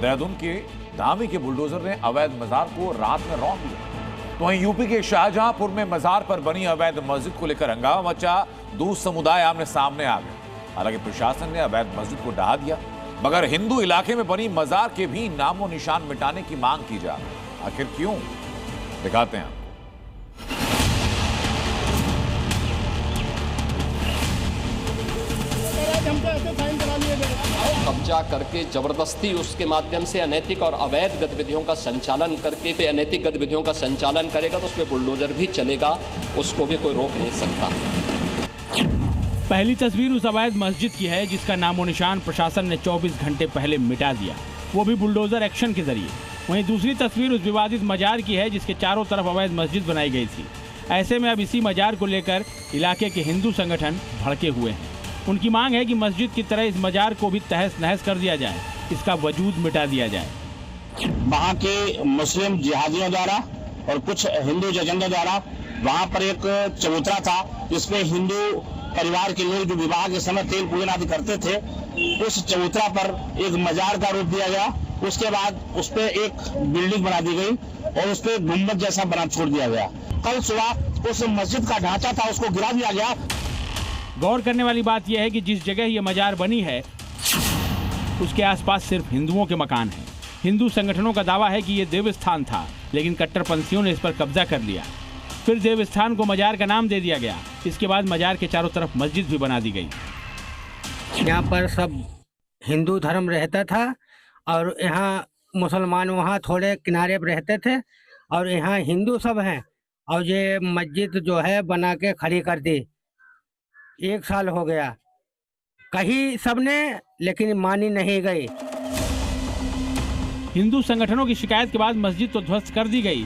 देहरादून के धामी के बुलडोजर ने अवैध मजार को रात में रौंद दिया। तो वहीं यूपी के शाहजहांपुर में मजार पर बनी अवैध मस्जिद को लेकर हंगामा मचा। दो समुदाय आमने सामने आ गए। हालांकि प्रशासन ने अवैध मस्जिद को ढहा दिया, मगर हिंदू इलाके में बनी मजार के भी नामो निशान मिटाने की मांग की जा रही है। आखिर क्यों, दिखाते हैं। कब्जा करके जबरदस्ती उसके माध्यम से अनैतिक और अवैध गतिविधियों का संचालन करके अनैतिक गतिविधियों का संचालन करेगा तो उसमें बुलडोजर भी चलेगा, उसको भी कोई रोक नहीं सकता। पहली तस्वीर उस अवैध मस्जिद की है जिसका नामो निशान प्रशासन ने 24 घंटे पहले मिटा दिया, वो भी बुलडोजर एक्शन के जरिए। वहीं दूसरी तस्वीर उस विवादित मजार की है जिसके चारों तरफ अवैध मस्जिद बनाई गई थी। ऐसे में अब इसी मजार को लेकर इलाके के हिंदू संगठन भड़के हुए हैं। उनकी मांग है कि मस्जिद की तरह इस मजार को भी तहस नहस कर दिया जाए, इसका वजूद मिटा दिया जाए। वहाँ के मुस्लिम जिहादियों द्वारा और कुछ हिंदू एजेंडा द्वारा वहाँ पर एक चबूतरा था जिसमें हिंदू परिवार के लोग जो विवाह के समय तेल पूजन आदि करते थे, उस चबूतरा पर एक मजार का रूप दिया गया। उसके बाद उस पर एक बिल्डिंग बना दी गई और उस पर गुम्बद जैसा बना छोड़ दिया गया। कल सुबह उस मस्जिद का ढांचा था उसको गिरा दिया गया। गौर करने वाली बात यह है कि जिस जगह ये मजार बनी है उसके आसपास सिर्फ हिंदुओं के मकान हैं। हिंदू संगठनों का दावा है कि ये देवस्थान था, लेकिन कट्टरपंथियों ने इस पर कब्जा कर लिया। फिर देवस्थान को मजार का नाम दे दिया गया। इसके बाद मजार के चारों तरफ मस्जिद भी बना दी गई। यहाँ पर सब हिंदू धर्म रहता था और यहाँ मुसलमान वहाँ थोड़े किनारे पर रहते थे और यहाँ हिंदू सब हैं। और ये मस्जिद जो है बना के खड़ी कर दी। 1 साल हो गया, कही सबने, लेकिन मानी नहीं गई। हिंदू संगठनों की शिकायत के बाद मस्जिद तो ध्वस्त कर दी गई,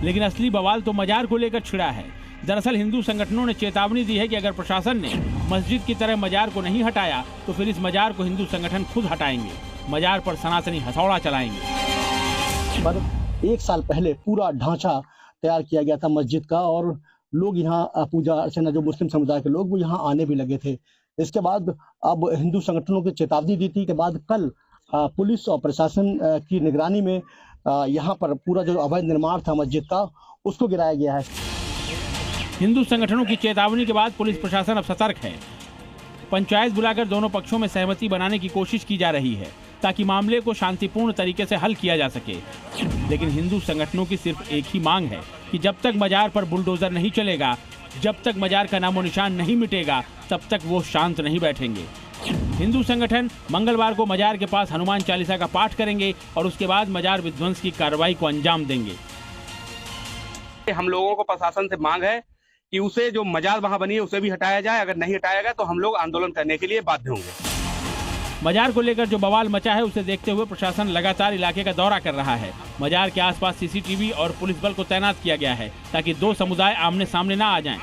लेकिन असली बवाल तो मजार को लेकर छिड़ा है। दरअसल हिंदू संगठनों ने चेतावनी दी है कि अगर प्रशासन ने मस्जिद की तरह मजार को नहीं हटाया तो फिर इस मजार को हिंदू संगठन खुद हटाएंगे। मजार पर सनातनी हथौड़ा चलाएंगे। पर 1 साल पहले पूरा ढांचा तैयार किया गया था मस्जिद का और लोग यहाँ पूजा अर्चना, जो मुस्लिम समुदाय के लोग, वो यहाँ आने भी लगे थे। इसके बाद अब हिंदू संगठनों की चेतावनी दी थी के बाद कल पुलिस और प्रशासन की निगरानी में यहाँ पर पूरा जो अवैध निर्माण था मस्जिद का, उसको गिराया गया है। हिंदू संगठनों की चेतावनी के बाद पुलिस प्रशासन अब सतर्क है। पंचायत बुलाकर दोनों पक्षों में सहमति बनाने की कोशिश की जा रही है ताकि मामले को शांतिपूर्ण तरीके से हल किया जा सके। लेकिन हिंदू संगठनों की सिर्फ एक ही मांग है कि जब तक मजार पर बुलडोजर नहीं चलेगा, जब तक मजार का नामो निशान नहीं मिटेगा, तब तक वो शांत नहीं बैठेंगे। हिंदू संगठन मंगलवार को मजार के पास हनुमान चालीसा का पाठ करेंगे और उसके बाद मजार विध्वंस की कार्रवाई को अंजाम देंगे। हम लोगों को प्रशासन से मांग है कि उसे जो मजार वहां बनी है उसे भी हटाया जाए। अगर नहीं हटाया गया तो हम लोग आंदोलन करने के लिए बाध्य होंगे। मजार को लेकर जो बवाल मचा है उसे देखते हुए प्रशासन लगातार इलाके का दौरा कर रहा है। मजार के आसपास सीसीटीवी और पुलिस बल को तैनात किया गया है ताकि दो समुदाय आमने सामने ना आ जाएं।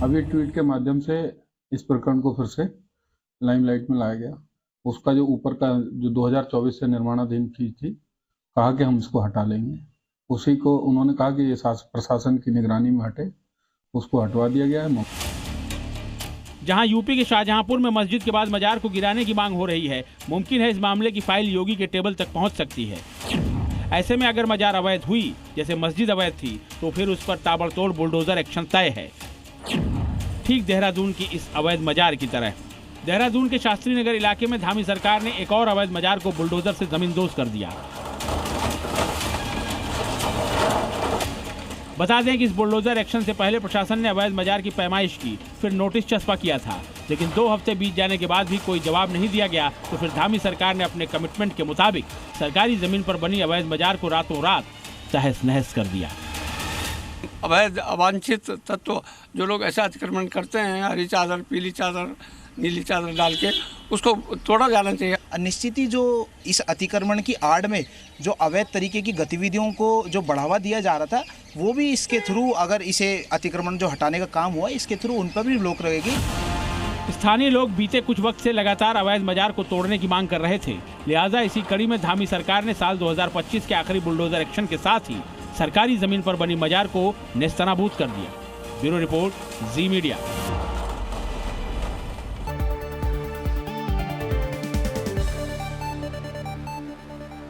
अभी ट्वीट के माध्यम से इस प्रकरण को फिर से लाइमलाइट में लाया गया। उसका जो ऊपर का जो 2024 से निर्माणाधीन चीज थी, कहा कि हम इसको हटा लेंगे। उसी को उन्होंने कहा कि ये प्रशासन की निगरानी में हटे, उसको हटवा दिया गया है। जहां यूपी के शाहजहांपुर में मस्जिद के बाद मजार को गिराने की मांग हो रही है, मुमकिन है इस मामले की फाइल योगी के टेबल तक पहुंच सकती है। ऐसे में अगर मजार अवैध हुई जैसे मस्जिद अवैध थी तो फिर उस पर ताबड़तोड़ बुलडोजर एक्शन तय है, ठीक देहरादून की इस अवैध मजार की तरह। देहरादून के शास्त्री नगर इलाके में धामी सरकार ने एक और अवैध मजार को बुलडोजर से जमींदोज कर दिया। बता दें कि इस बुलडोजर एक्शन से पहले प्रशासन ने अवैध मजार की पैमाइश की, फिर नोटिस चस्पा किया था, लेकिन 2 हफ्ते बीत जाने के बाद भी कोई जवाब नहीं दिया गया। तो फिर धामी सरकार ने अपने कमिटमेंट के मुताबिक सरकारी जमीन पर बनी अवैध मजार को रातों रात तहस नहस कर दिया। अवैध अवांछित तत्व जो लोग ऐसा अतिक्रमण करते हैं, हरी चादर, पीली चादर, नीली चादर डाल के, उसको तोड़ा जाना चाहिए। निश्चित ही जो इस अतिक्रमण की आड़ में जो अवैध तरीके की गतिविधियों को जो बढ़ावा दिया जा रहा था, वो भी इसके थ्रू, अगर इसे अतिक्रमण जो हटाने का काम हुआ, इसके थ्रू उन पर भी रोक रहेगी। स्थानीय लोग बीते कुछ वक्त से लगातार अवैध मजार को तोड़ने की मांग कर रहे थे, लिहाजा इसी कड़ी में धामी सरकार ने साल 2025 के आखिरी बुलडोजर एक्शन के साथ ही सरकारी जमीन पर बनी मजार को नेस्तनाबूद कर दिया। ब्यूरो रिपोर्ट, जी मीडिया।